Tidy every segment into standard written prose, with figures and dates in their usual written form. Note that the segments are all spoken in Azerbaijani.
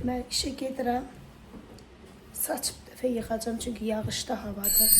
Mən işə gedirəm. Saç bir dəfə yığacam çünki yağışlı havadır.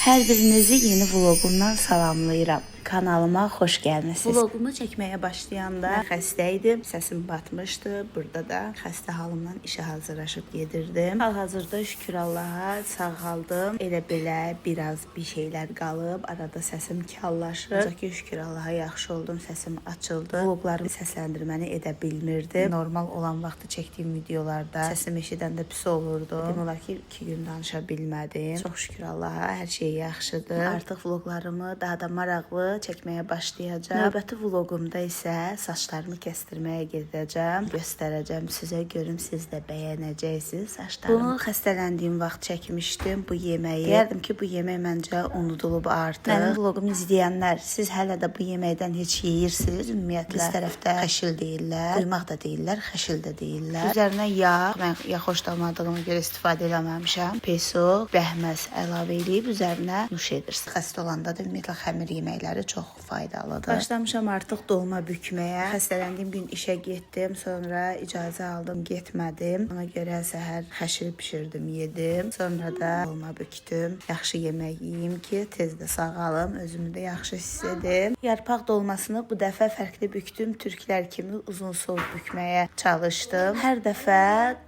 Hər birinizi yeni vlogumdan salamlayıram. Kanalıma xoş gəlmisiniz. Vlogumu çəkməyə başlayanda xəstə idim. Səsim batmışdı. Burada da xəstə halımdan işə hazırlaşıb gedirdim. Hal-hazırda şükür Allaha sağaldım. Elə belə biraz bir şeylər qalıb. Arada səsim kallaşır. Ancaq ki şükür Allaha yaxşı oldum. Səsim açıldı. Vloqlarımı səsləndirməni edə bilmirdim. Normal olan vaxtı çəkdiyim videolarda səsim eşidəndə pis olurdu. Demək olar ki 2 gün danışa bilmədim. Çox şükür Allaha hər şey yaxşıdır. Artıq vloqlarımı daha da maraqlı çəkməyə başlayacağam. Növbəti vloqumda isə saçlarımı kəstirməyə gedəcəm. Göstərəcəm sizə, görüm siz də bəyənəcəksiniz saçlarımı. Bunu xəstələndiyim vaxt çəkmişdim bu yeməyi. Deyərdim ki bu yemək məncə unudulub artıq. Mənim vloqumu izləyənlər, siz hələ də bu yeməkdən heç yeyirsiniz? Ümumiyyətlə biz tərəfdə xəşil deyirlər, quymaq da deyirlər, xəşil də deyirlər. Üzərinə yağ, mən yağ xoşlamadığıma görə istifadə eləməmişəm. Peso, bəhməz əlavə edib üzərinə nuş edirsiniz. Xəstə olanda da ümumiyyətlə xəmir yeməkləri çox faydalıdır. Başlamışam artıq dolma bükməyə. Xəstələndiyim gün işə getdim, sonra icazə aldım, getmədim. Ona görə səhər xəşil bişirdim, yedim. Sonra da dolma bükdüm. Yaxşı yemək yeyim ki, tez də sağalım, özümü də yaxşı hiss edim. Yarpaq dolmasını bu dəfə fərqli bükdüm. Türklər kimi uzun sol bükməyə çalışdım. Hər dəfə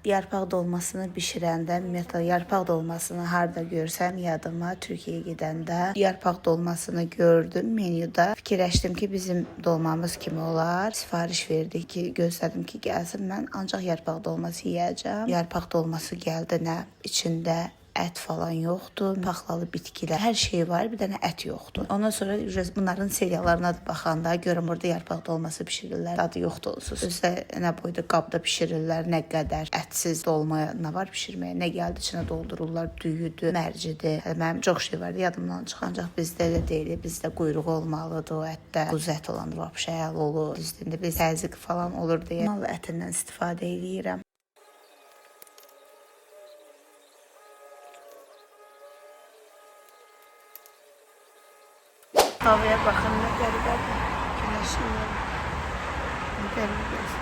yarpaq dolmasını bişirəndə, ümumiyyətlə yarpaq dolmasını harda görsəm yadıma Türkiyəyə gedəndə yarpaq dolmasını gördüm menyuda. Fikirləşdim ki, bizim dolmamız kimi olar. Sifariş verdik ki, gözlədim ki, gəlsin. Mən ancaq yarpaq dolması yeyəcəm. Yarpaq dolması gəldi, nə içində ət falan yoxdur, paxlalı bitkilər, hər şey var, bir dənə ət yoxdur. Ondan sonra bunların seriyalarına da baxanda görüm orada yarpaq dolması bişirirlər, dadı yoxdur olsun. Özdə nə boyda qabda bişirirlər, nə qədər ətsiz dolmaya nə var bişirməyə, nə gəldi içinə doldururlar, düyüdür, mərcidir. Mənim çox şey vardı, yadımdan çıxan, ancaq bizdə elə deyil, bizdə quyruğu olmalıdır o ətdə. Quzu ət olan vəbşə əl olur, düzdür, biz təzyiq falan olur deyə mal ətindən istifadə edirəm. Havaya baxın, nə qəribədir. Güneşin nə qəribədir.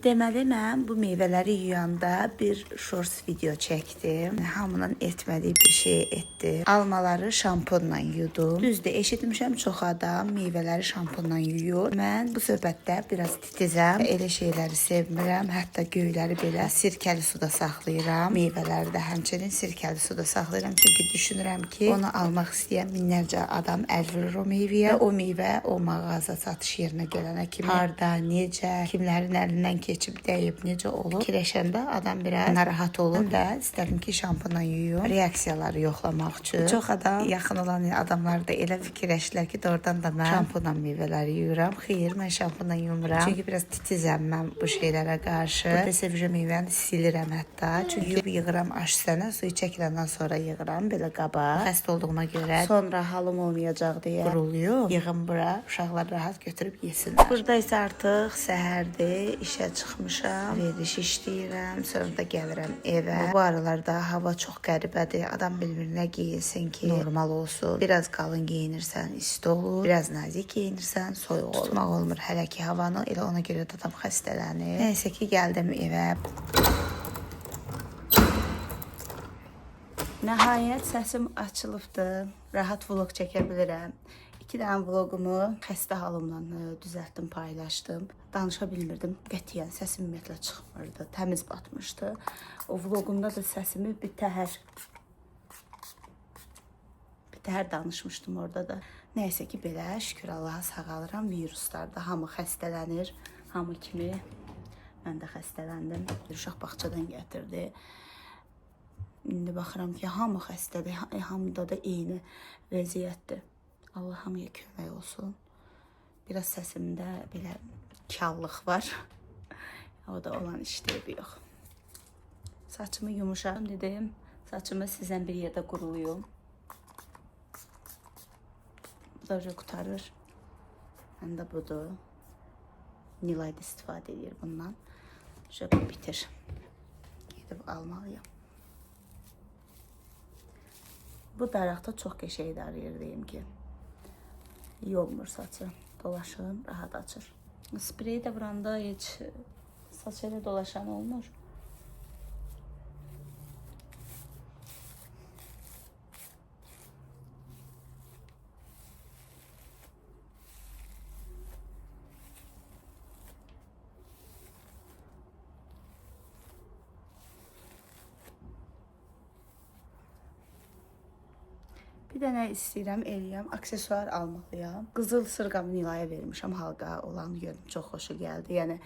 Deməli, mən bu meyvələri yuyanda bir shorts video çəkdim. Hamının etmədiyi bir şey etdim. Almaları şampunla yudum. Düzdür, eşitmişəm çox adam meyvələri şampunla yuyur. Mən bu söhbətdə biraz titizəm. Elə şeyləri sevmirəm. Hətta göyləri belə sirkəli suda saxlayıram. Meyvələri də həmçinin sirkəli suda saxlayıram. Çünki düşünürəm ki, onu almaq istəyən minlərcə adam əl vurur o meyvəyə. O meyvə o mağaza satış yerinə gələnə kimi harda, necə, kimlərin əlindən keçib dəyib, necə olur. Fikirləşəndə adam biraz narahat olur və istədim ki, şampunla yuyum. Reaksiyaları yoxlamaq üçün. Çox adam, yaxın olan adamlar da elə fikirləşdilər ki, doğrudan da mən şampunla meyvələri yuyuram. Xeyr, mən şampunla yumuram. Çünki biraz titizəm mən bu şeylərə qarşı. Burada sevəcə meyvəni silirəm hətta. Çünki yığıram aşsənə, suyu çəkiləndən sonra yığıram belə qaba. Xəstə olduğuma görə sonra halım olmayacaq deyə quruluyum. Yığım bura, uşaqlar rahat götürüb yesinlər. Burada isə artıq səhərdir, işə çıxmışam. Veriliş işləyirəm, sonra da gəlirəm evə. Bu aralarda hava çox qəribədir. Adam bilmir nə geyinsin ki, normal olsun. Biraz qalın geyinirsən, isti olur. Biraz nazik geyinirsən, soyuq olur. Tutmaq olmur hələ ki havanı. Elə ona görə də adam xəstələnir. Nəysə ki, gəldim evə. Nəhayət səsim açılıbdır. Rahat vlog çəkə bilirəm. 2 dənə vlogumu xəstə halımla düzəltdim, paylaşdım. Danışa bilmirdim. Qətiyyən səsim ümumiyyətlə çıxmırdı. Təmiz batmışdı. O vlogumda da səsimi bir təhər danışmışdım orada da. Nəysə ki, belə şükür Allaha sağalıram. Viruslarda hamı xəstələnir. Hamı kimi mən də xəstələndim. Uşaq bağçadan gətirdi. İndi baxıram ki, hamı xəstədir. Hamıda da eyni vəziyyətdir. Allah hamıya kömək olsun. Biraz səsimdə belə kallıq var. O da olan işləyib yox. Saçımı yumuşadım dedim. Saçımı sizdən bir yerdə quruluyum. Bu da qutarır. Məndə budur. Nilay da istifadə edir bundan. Şöyle bitir. Gedib almalıyam. Bu daraqda çox qəşəng darayır deyim ki. Yolmur saçı. Dolaşın, rahat açır. Spreyi də vuranda heç saç elə dolaşan olmur. Bir dənə istəyirəm eləyəm, aksesuar almalıyam. Qızıl sırğamı Nilaya vermişəm, halqa olan gördüm, çox xoşu gəldi. Yəni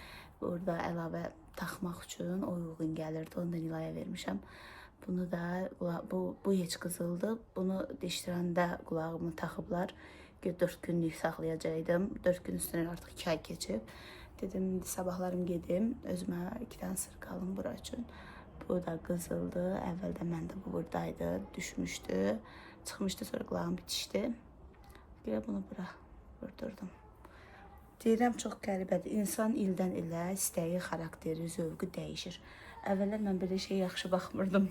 burada əlavə taxmaq üçün o uyğun gəlirdi, onu da Nilaya vermişəm. Bunu da bu heç qızıldı. Bunu dişdirəndə qulağımı taxıblar. 4 günlük saxlayacaqdım. 4 gün üstündən artıq 2 ay keçib. Dedim sabahlarım gedim, özümə 2 dənə sırğa alım bura üçün. Bu da qızıldı. Əvvəldə məndə bu buradaydı, düşmüşdü. Çıxmışdı, sonra qulağım bitişdi. Görə bunu bura vurdurdum. Deyirəm, çox qəribədir. İnsan ildən ilə istəyi, xarakteri, zövqü dəyişir. Əvvəllər mən belə şey yaxşı baxmırdım.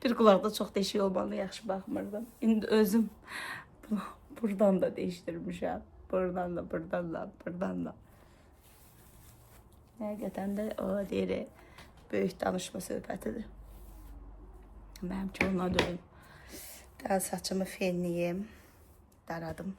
Bir qulaqda çox deşik olmalı yaxşı baxmırdım. İndi özüm buradan da dəyişdirmişəm. Buradan da, buradan da, buradan da. Həqiqətən də o deyir, böyük danışma söhbətidir. Mənim ki, ona dönüm. Daha saçımı fenliyim, daradım.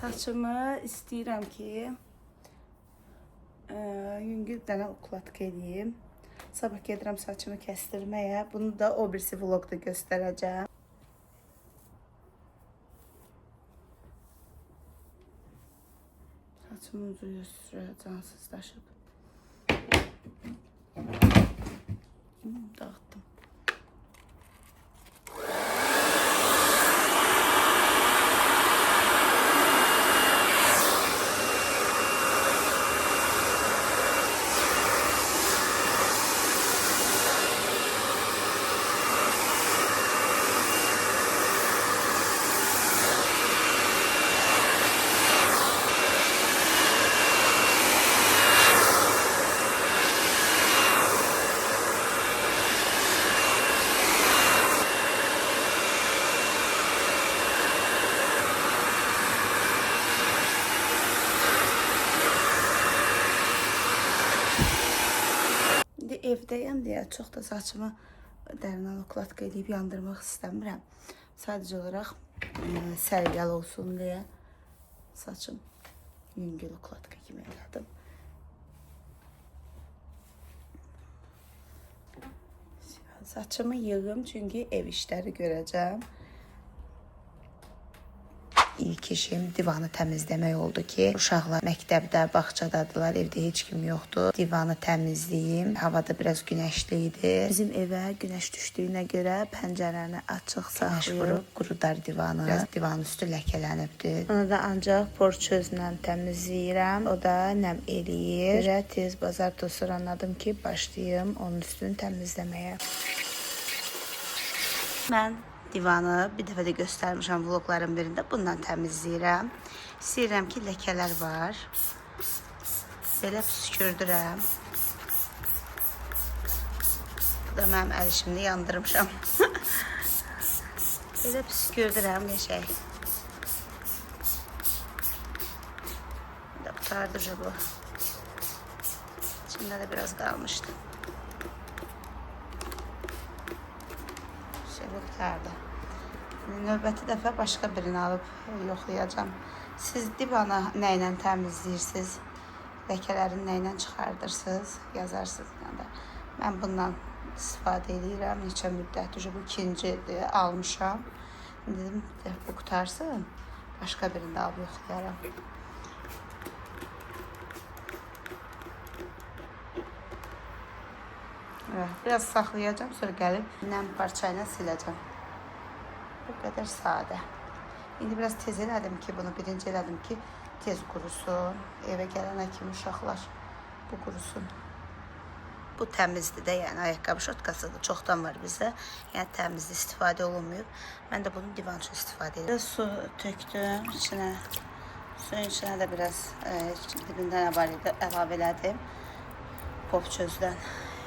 Saçımı istəyirəm ki, yüngül dənə ukladka edeyim. Sabah gedirəm saçımı kəstirməyə. Bunu da o birisi vlogda göstərəcəm. Saçımın ucu üstü cansızlaşıb. Dağıtdım. Evdəyəm deyə çox da saçımı dərindən ukladka edib yandırmaq istəmirəm. Sadəcə olaraq səliqəli olsun deyə saçım yüngül ukladka kimi elədim. Saçımı yığım çünki ev işləri görəcəm. İlk işim divanı təmizləmək oldu ki, uşaqlar məktəbdə, bağçadadılar, evdə heç kim yoxdur. Divanı təmizləyim. Havada biraz günəşli idi. Bizim evə günəş düşdüyünə görə pəncərəni açıq saxlayıb qurudar divanı. Biraz divanın üstü ləkələnibdi. Onu da ancaq porçözlə təmizləyirəm. O da nəm eləyir. Görə tez bazar tosur anladım ki, başlayım onun üstünü təmizləməyə. Mən divanı bir dəfə də göstərmişəm vlogların birində. Bundan təmizləyirəm. İstəyirəm ki, ləkələr var. Belə püskürdürəm. Bu da mənim əl işimdə yandırmışam. Belə püskürdürəm qəşəng. Qutardı bu. İçində də biraz qalmışdı. Şöyle qutardı. Növbəti dəfə başqa birini alıb yoxlayacağım. Siz divanı nə ilə təmizləyirsiniz? Ləkələrini nə ilə çıxardırsınız? Yazarsınız. Mən bundan istifadə edirəm. Neçə müddət, bu ikincidir, almışam. Dedim, bu qutarsın. Başqa birini alıb yoxlayaram. Evet, biraz saxlayacağım, sonra gəlib nəm parçayla siləcəm. Bu qədər sadə. İndi biraz tez elədim ki, bunu birinci elədim ki, tez qurusun. Evə gələnə kimi uşaqlar bu qurusun. Bu təmizdir də, yəni ayaqqabı şotkasıdır. Çoxdan var bizdə. Yəni təmizdir, istifadə olunmuyor. Mən də bunun divan üçün istifadə edirəm. Su tökdüm içinə. Suyun içinə də biraz dibindən əlavə elədim. Pop çözdən.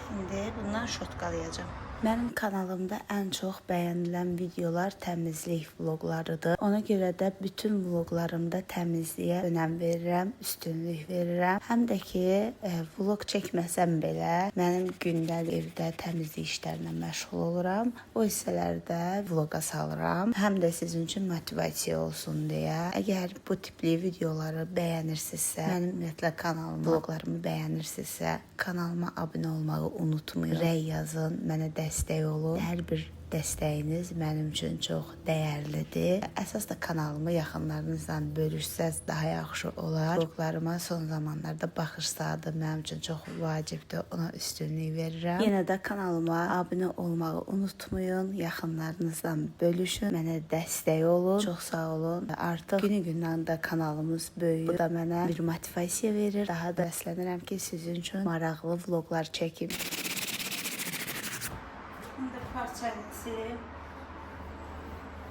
İndi bundan şotkalayacağım. Mənim kanalımda ən çox bəyənilən videolar təmizlik vloqlarıdır. Ona görə də bütün vloqlarımda təmizliyə önəm verirəm, üstünlük verirəm. Həm də ki, vloq çəkməsəm belə mənim gündəlik evdə təmizlik işlərinə məşğul oluram. O hissələrdə vloqa salıram. Həm də sizin üçün motivasiya olsun deyə. Əgər bu tipli videoları bəyənirsinizsə, mənim ümumiyyətlə kanalımı, vloqlarımı bəyənirsinizsə, kanalıma abunə olmağı unutmayın. Rəy yazın, mənə dəstək olun. Hər bir dəstəyiniz mənim üçün çox dəyərlidir. Əsas da kanalımı yaxınlarınızla bölüşsəz daha yaxşı olar. Vloqlarıma son zamanlarda baxış saatı mənim üçün çox vacibdir. Ona üstünlük verirəm. Yenə də kanalıma abunə olmağı unutmayın. Yaxınlarınızla bölüşün. Mənə dəstək olun. Çox sağ olun. Artıq günü-gündən də kanalımız böyüyür. Bu da mənə bir motivasiya verir. Daha da əslənirəm ki, sizin üçün maraqlı vloqlar çəkim.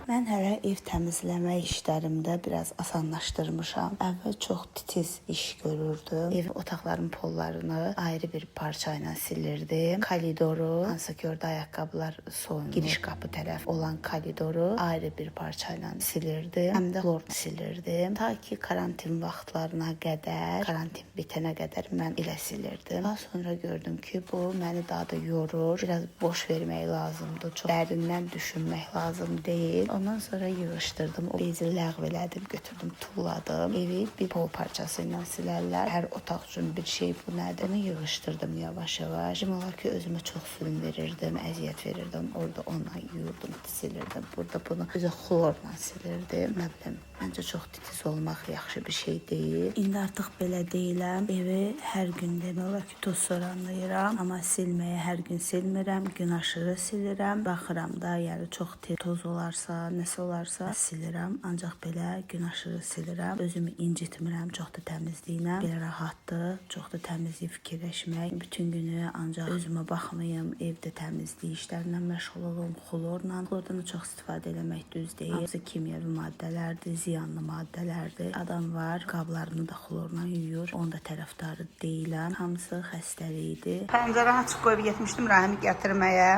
Mən hələ ev təmizləmə işlərimdə biraz asanlaşdırmışam. Əvvəl çox titiz iş görürdüm. Ev otaqların pollarını ayrı bir parça ilə silirdim. Koridoru, hansı ki orada ayaqqabılar soyunur, giriş qapı tərəf olan koridoru ayrı bir parça ilə silirdim. Həm də florunu silirdim. Ta ki karantin vaxtlarına qədər, karantin bitənə qədər mən elə silirdim. Daha sonra gördüm ki, bu məni daha da yorur. Biraz boş vermək lazımdır. Çox dərindən düşünmək lazım deyil. Ondan sonra yığışdırdım. O bezi ləğv elədim, götürdüm, tulladım. Evi bir pol parçası ilə silərlər. Hər otaq üçün bir şey bu nədir? Onu yığışdırdım yavaş-yavaş. Demək olar ki, özümə çox zulm verirdim, əziyyət verirdim. Orada onunla yuyurdum, silirdim. Burada bunu özə xlorla silirdim. Nə bilim, məncə çox titiz olmaq yaxşı bir şey deyil. İndi artıq belə deyiləm. Evi hər gün demək olar ki, toz soranlayıram. Amma silməyə hər gün silmirəm. Gün aşırı silirəm. Baxıram da, yəni çox toz olarsa, nəsə olarsa silirəm. Ancaq belə gün aşırı silirəm. Özümü incitmirəm çox da təmizliyinə. Belə rahatdır. Çox da təmizlik fikirləşmək. Bütün günü ancaq özümə baxmayım. Evdə təmizlik işlərindən məşğul olum. Xlorla. Xlordan çox istifadə eləmək düz deyil. Hamısı kimyəvi maddələrdir, ziyanlı maddələrdir. Adam var, qablarını da xlorla yuyur. Onun da tərəfdarı deyiləm. Hamısı xəstəlikdir. Pəncərəni açıq qoyub getmişdim Rahimi gətirməyə.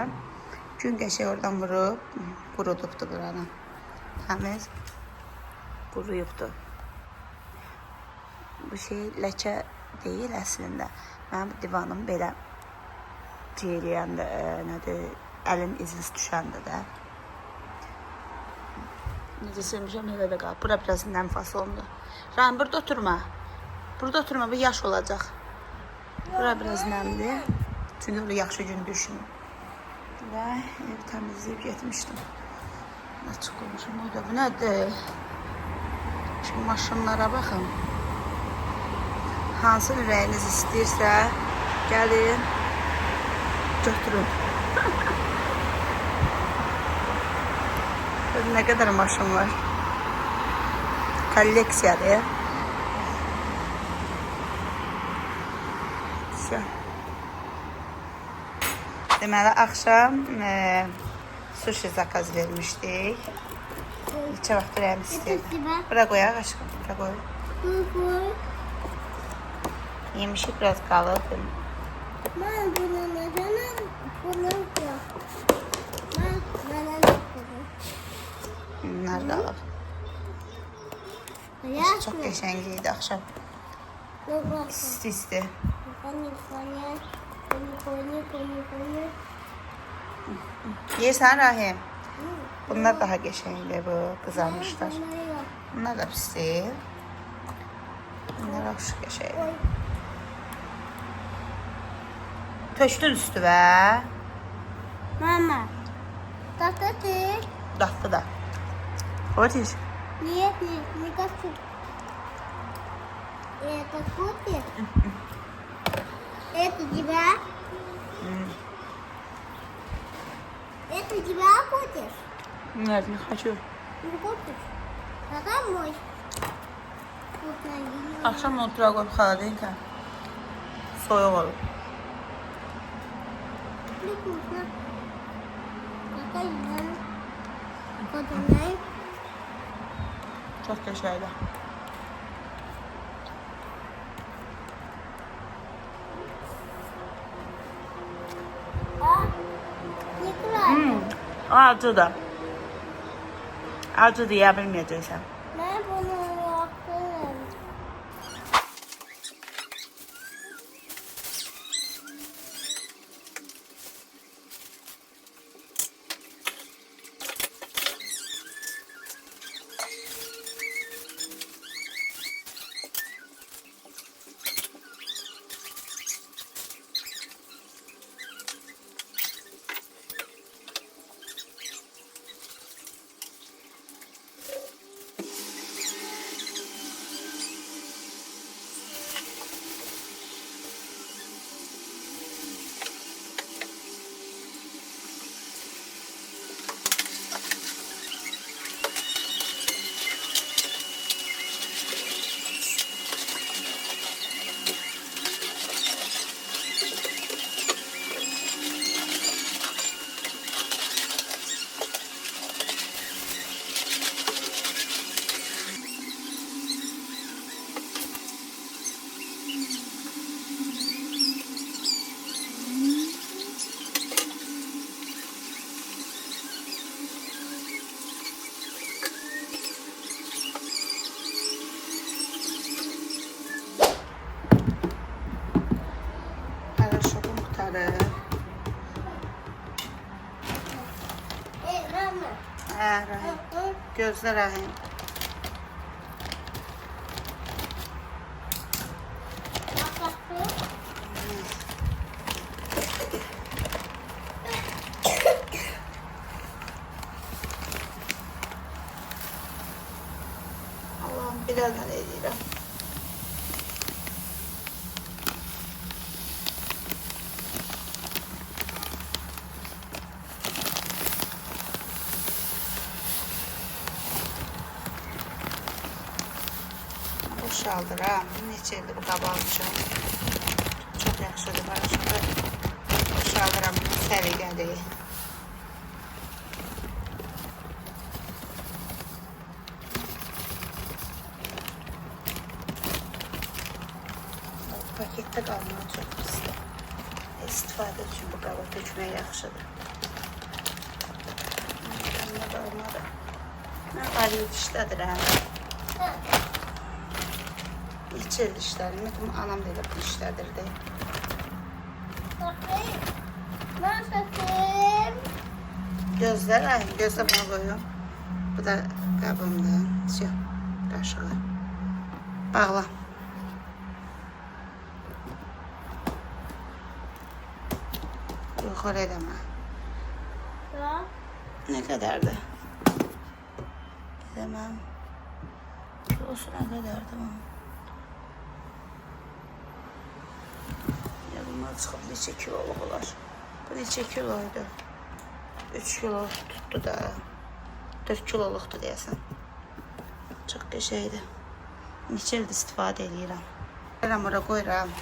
Gün qəşəng oradan vurub, qurudubdur buranı. Təmiz quruyubdur. Bu şey ləkə deyil əslində. Mənim divanım belə eləyəndə, nədir, əlin iziniz düşəndə də. Necə silmişəm, elə də qalıb. Bura biraz nəm fasondur. Rahim, burada oturma. Burada oturma, bu yaş olacaq. Bura biraz nəmdir. Çünki orada yaxşı gün düşmür. Və ev təmizləyib getmişdim. Açıq qoymuşum, o da bu nədir? Şimdi maşınlara baxın. Hansı ürəyiniz istəyirsə, gəlin, götürün. Nə qədər maşın var. Kolleksiyadır. Deməli, axşam sushi zakaz vermişdik. Neçə vaxt ürəyim istəyirdi. Bura qoyaq aşkım, bura qoy. Yemişik, biraz qalıb. Mən bunu nədən bunu yox. Mən Bunlar qalıb. Çox qəşəng idi axşam. İsti. Yeyirsən Rahim? Bunlar daha qəşəngdir, bu qızarmışlar. Bunlar da pisdir. Bunlar yaxşı qəşəngdir. Tökdün üstüvə. Mama, tatlıdır. Dadlı da. Хочешь? Нет, не хочу. Это вкусно. Это тебя? ты тебя будешь? Нет, не хочу. Не будешь? Тогда мой. Вкусно. Akşam otura koyup xaladayken soyuq olur. Вкусно. Какая я? Какая? Çox qəşəngdir. А? Не край. Acıdır. Acı deyə bilməyəcəksən. Ben bunu yaptım. Paylaşımı qurtarır. Mama. Rahim. Gözlə Rahim. Allah'ım bilərdən edirəm. Boşaldıram. Neçə ildir bu qabı almışam. Çox yaxşıdır paylaşımda. Boşaldıram. Səliqəli. Paketdə qalmağı çox pisdir. İstifadə üçün bu qaba tökmək yaxşıdır. Qalma qalmadı. Mən qalıyıb işlədirəm. Neçə il işlərim. Anam da elə bu işlədirdi. Ben satayım. Gözlər Rahim, gözlə bunu qoyum. Bu da qabımdır. Qaşığı. Bağla. Yuxarı eləmə. Ya. Nə qədərdir? Deməm. Olsun nə qədərdir o? Yadımdan çıxıb neçə kiloluq olar. Bu neçə kiloydu? 3 kilo tutdu da. 4 kiloluqdur deyəsən. Çox qəşəngdir. Neçə ildir istifadə edirəm. Gələm ora qoyuram.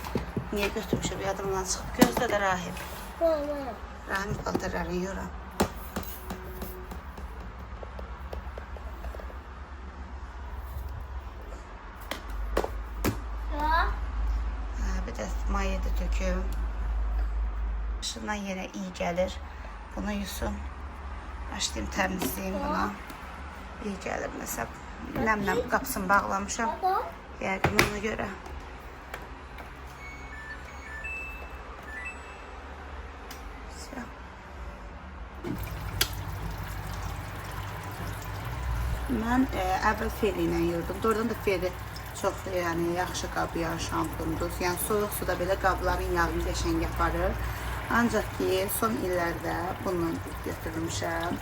Niyə götürmüşəm yadımdan çıxıb. Gözlə də Rahim. Mama. Rahim paltarlarını yuyuram. Ya. Bir də maya da töküm. Başından yenə iyi gəlir. Bunu yusun. Başlayayım təmizləyim buna. İyi gəlir. Məsələn, ləmlə qapısını bağlamışam. Baba. Yəqin ona görə. Mən əvvəl feri ilə yuyurdum. Doğrudan da feri çox yaxşı qab yağı şampundur. Yəni soyuq suda belə qabların yağını qəşəng yaparır. Ancaq ki, son illərdə bununla götürmüşəm.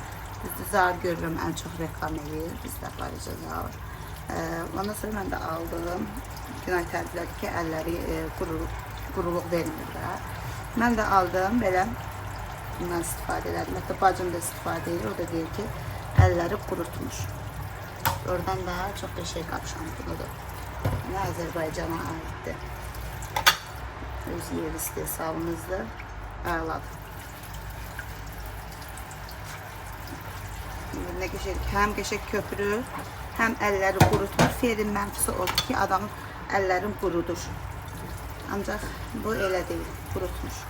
Zar görürüm, ən çox reklam edir. Bizdə aparıcı zar. Ondan sonra mən də aldım. Günay tərbilədi ki, əlləri quruluq vermir də. Mən də aldım belə bundan istifadə elədim. Hətta bacım da istifadə edir. O da deyir ki, əlləri qurutmuş. Oradan daha çox bir şey qap şampunudur. Yəni Azərbaycana aiddir. Öz yerli istehsalımızdır. Əladır. Nə qəşəng, həm qəşəng köpürür, həm əlləri qurutmur. Fiyedin mənfisi odur ki, adamın əllərin qurudur. Ancaq bu elə deyil, qurutmuş.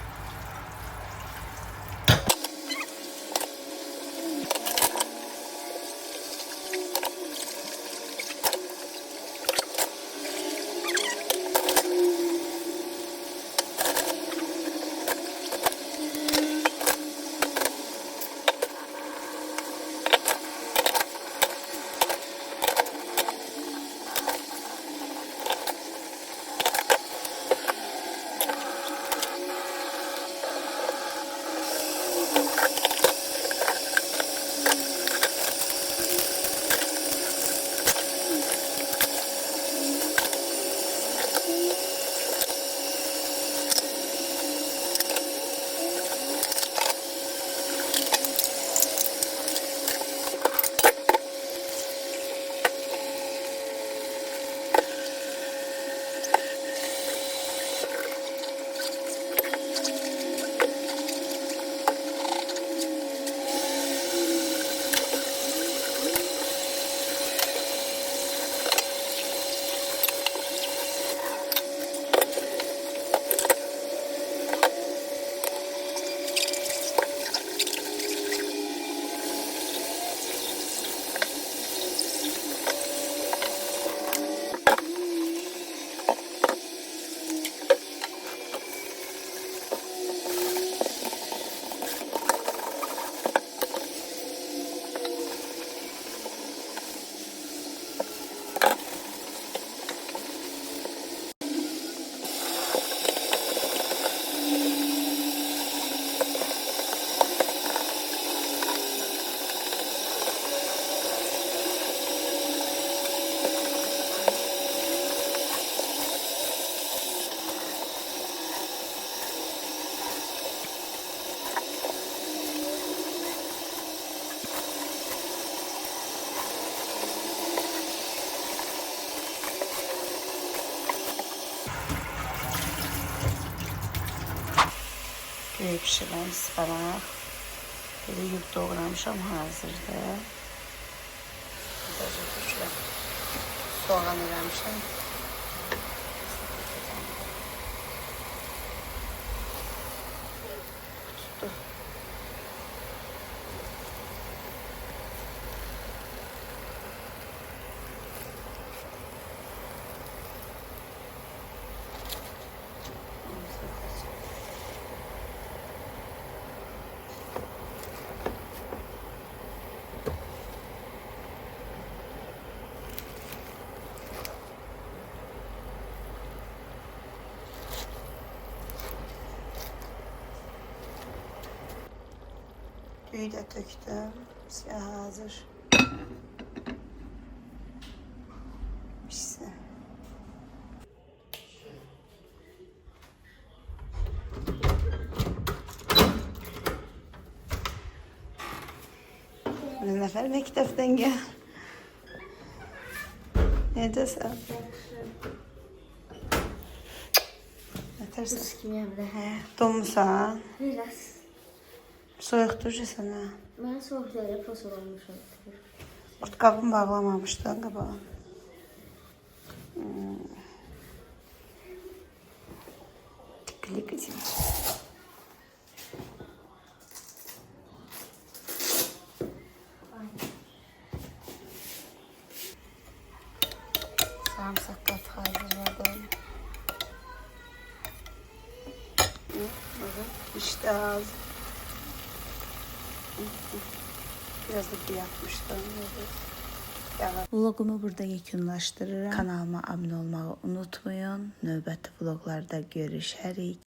Göğü pişirən ıspanaq. Belə yub doğramışam hazırda. Soğan eləmişəm. Tutdu. Düyü də tökdüm. Siyah hazır. Pişsin. Bir nəfər məktəbdən gəl. Necəsən? Nətərsən? Buz kimi hem de. Hə, donmusan? Biraz. Soyuqdur sənə. Ben soğuk yere posur olmuşum. Qabını bağlamamışdan qabağa. Tikli kızım. Sarımsak kat hazırladım. İşte hazır. Biraz da bir yapmıştım. Vlogumu burada yekunlaşdırıram. Kanalıma abunə olmağı unutmayın. Növbəti vloglarda görüşərik.